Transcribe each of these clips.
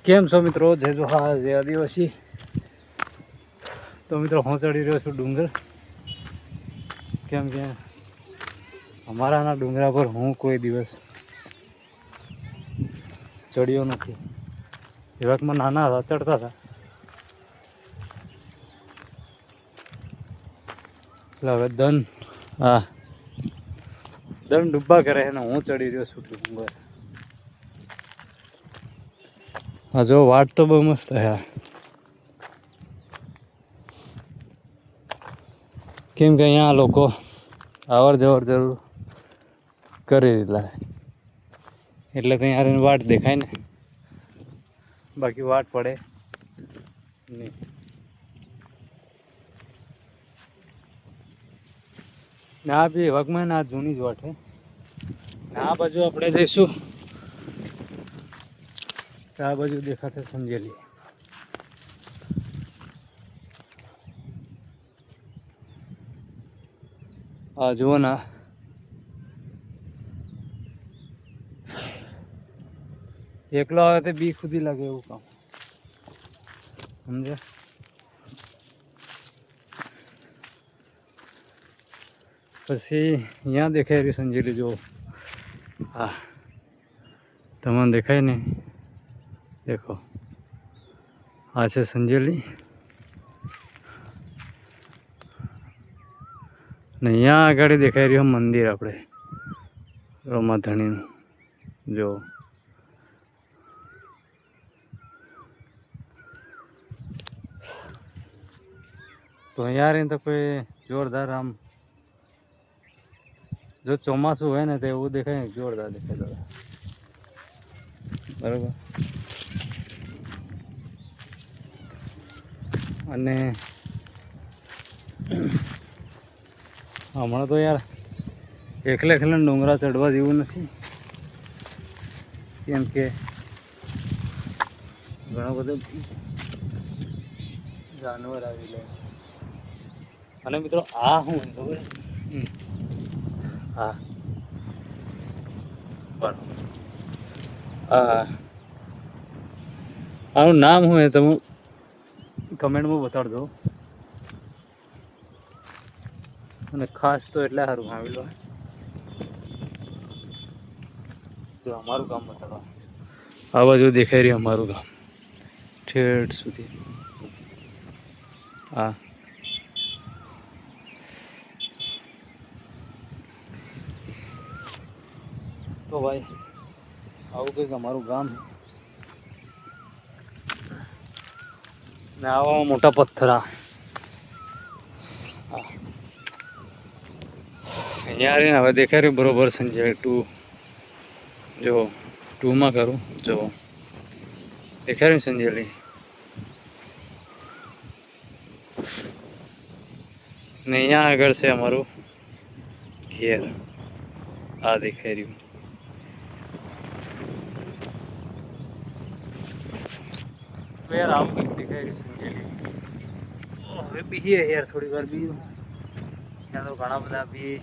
કેમ છો મિત્રો? જય જોહાર, જય આદિવાસી. તો મિત્રો હું ચડી રહ્યો છું ડુંગર. કેમ કે અમારાના ડુંગરા પર હું કોઈ દિવસ ચડ્યો નથી. એવાકમાં નાના હતા ચડતા હતા. એટલે હવે દન ડૂબા કરે ને હું ચડી રહ્યો છું ડુંગર. હા જો વાટ તો બહુ મસ્ત હે. કેમ કે અહીંયા લોકો અવર જવર જરૂર કરી દીધા એટલે તો અહીંયા વાટ દેખાય ને, બાકી વાટ પડે નહીં. ના બી વગમાં ના જૂની જ વાટ હે. આ બાજુ આપણે જઈશું. આ બાજુ દેખાશે સંજેલી. આ જુઓ ના, એકલો આવે તો બી ખુદી લાગે એવું કામ સમજે. પછી અહીંયા દેખાય રહી સંજેલી. જો હા તમને દેખાય ને, દેખો આ છે સંજેલી. ને અહીંયા આગળ દેખાઈ રહ્યું મંદિર આપણે રમાધણીનું. જો તો અહીંયા રહીને તો કોઈ જોરદાર આમ, જો ચોમાસું હોય ને તો એવું દેખાય, જોરદાર દેખાય દાદા. બરાબર. અને હમણાં તો યાર એકલે ડુંગરા ચડવા જેવું નથી. કેમ કે ઘણો બધો જાનવર આવી લે. અને મિત્રો આ શું ખબર? હા બરાબર. હા આનું નામ શું હે તમે કમેન્ટમાં બતાડજો. અને ખાસ તો એટલે સારું આવી લો. જો અમારું ગામ બતાડવા આ બાજુ દેખાઈ રહ્યું અમારું ગામ ઠેઠ સુધી. હા તો ભાઈ આવું કંઈક અમારું ગામ ને આવા મોટા પથ્થરા. અહીંયા રહીને હવે દેખાય રહ્યું બરોબર સંજય 2. જો 2માં કરું. જો દેખાય રહ્યું સંજયલી. ને અહીંયા આગળ છે અમારું ઘેર. આ દેખાઈ રહ્યું. તો યાર આવું કંઈક દેખાઈ રહ્યું સંજયલી. હવે બીએ યાર થોડી વાર બીયું. ત્યાં તો ઘણા બધા બી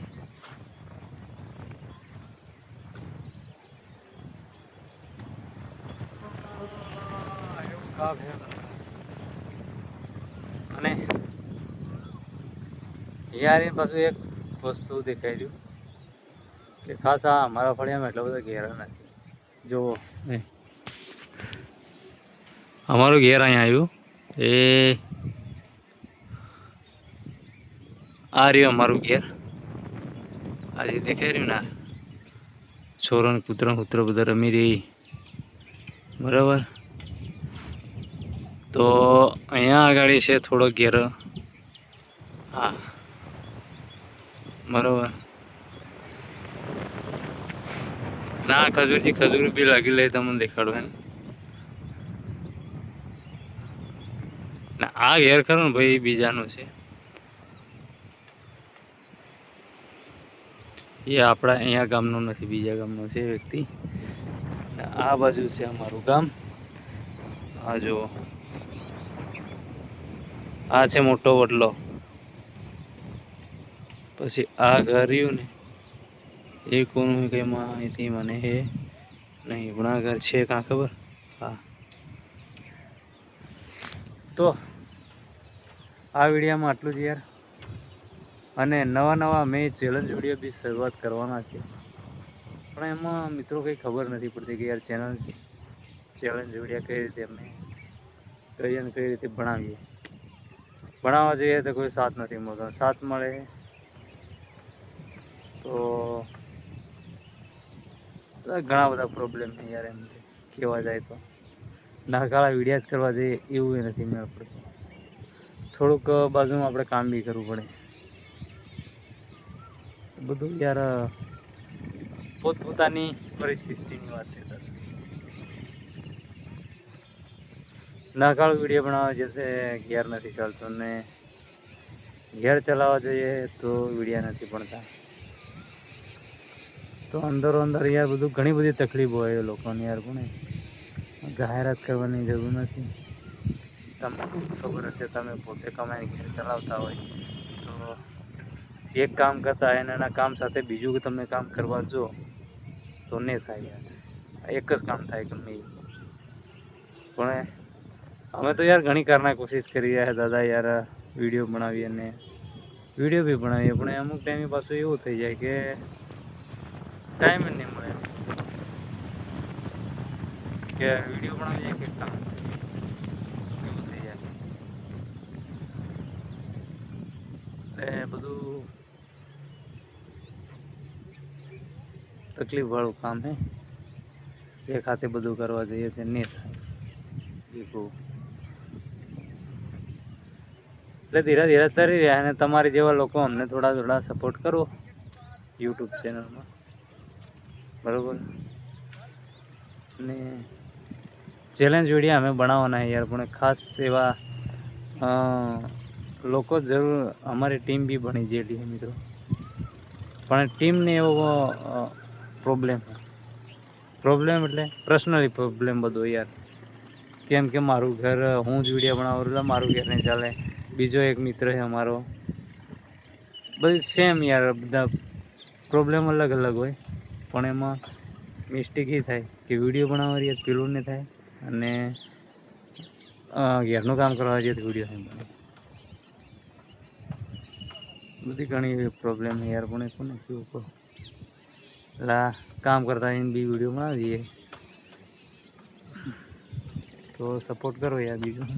અને યાર એ પાછું એક વસ્તુ દેખાઈ રહ્યું કે ખાસ આ અમારા ફળિયામાં એટલા બધા ઘેરા નથી. જુઓ અમારું ઘેર અહીંયા આવ્યું. એ આ રહ્યું અમારું ઘેર. આજે દેખાઈ રહ્યું ના, છોરો ને કૂતરો બધા રમી રહી. બરાબર. તો અહીંયા આગળ છે થોડો ઘેર. હા બરાબર. ના ખજૂર બી લાગી લે તમને દેખાડો હે ને. આ ઘેર ખરો ને ભાઈ બીજાનું છે. એ આપણા અહીંયા ગામનો નથી, બીજા ગામનો છે વ્યક્તિ. આ બાજુ છે અમારું ગામ. આ જો આ છે મોટો વડલો. પછી આ ઘર રહ્યું ને એ કોનું કઈ માહિતી મને હે નહીં. પણ આ ઘર છે કાં ખબર? હા તો આ વિડીયોમાં આટલું જ યાર. અને નવા મેં ચેલેન્જ વિડીયો બી શરૂઆત કરવાના છે, પણ એમાં મિત્રો કંઈ ખબર નથી પડતી કે યાર ચેલેન્જ વિડીયો કઈ રીતે અમે કઈ ને કઈ રીતે ભણાવવા જઈએ તો કોઈ સાથ નથી મળતો. સાથ મળે તો ઘણા બધા પ્રોબ્લેમ છે યાર. એમ કહેવા જાય તો નાકાળા વિડીયા જ કરવા જઈએ એવું નથી મેળ પડતું. થોડુંક બાજુમાં આપણે કામ બી કરવું પડે. બધું યાર પોતપોતાની પરિસ્થિતિની વાત છે. નાકાળો વિડીયો બનાવવા જશે ઘેર નથી ચાલતો ને ઘેર ચલાવવા જોઈએ તો વિડીયા નથી ભણતા. તો અંદરો અંદર યાર બધું ઘણી બધી તકલીફો હોય લોકોને યાર. પણ જાહેરાત કરવાની જરૂર નથી. તમને ખબર હશે, તમે પોતે કમાઈને ઘેર ચલાવતા હોય તો એક કામ કરતા એના કામ સાથે બીજું કે તમે કામ કરવા જો તો નહીં થાય યાર. એક જ કામ થાય ગમે એ. પણ અમે તો યાર ઘણી કારના કોશિશ કરી રહ્યા દાદા યાર વિડીયો બનાવીએ અને વિડીયો બી બનાવીએ, પણ અમુક ટાઈમે પાછું એવું થઈ જાય કે ટાઈમ જ નહીં મળે કે વિડીયો બનાવીએ કે કામ એવું થઈ જાય. એટલે બધું તકલીફ વાળું કામ હે. એક હાથે બધું કરવા જઈએ તો નહીં થાય. એટલે ધીરે ધીરે તરી રહ્યા. અને તમારી જેવા લોકો અમને થોડા સપોર્ટ કરો યુટ્યુબ ચેનલમાં, બરાબર. અને ચેલેન્જ વિડીયો અમે બનાવવાના યાર, પણ ખાસ એવા લોકો જરૂર. અમારી ટીમ બી બની ગયેલી છે મિત્રો, પણ ટીમને એવો પ્રોબ્લેમ એટલે પર્સનલી પ્રોબ્લેમ બધો યાર. કેમ કે મારું ઘર, હું જ વિડીયો બનાવું એટલે મારું ઘર નહીં ચાલે. બીજો એક મિત્ર છે અમારો, બધી સેમ યાર. બધા પ્રોબ્લેમ અલગ હોય, પણ એમાં મિસ્ટેક એ થાય કે વિડીયો બનાવવા રહીએ પેલું નહીં થાય, અને ઘરનું કામ કરવા જઈએ તો વિડીયો નહીં બને. બધી ઘણી એવી પ્રોબ્લેમ યાર. પણ એ કોને શું કહો. એટલે કામ કરતા એને બી વિડીયો બનાવી દઈએ તો સપોર્ટ કરો યાર. બીજું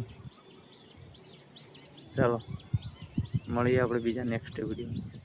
ચાલો મળીએ આપણે બીજા નેક્સ્ટ વિડીયો.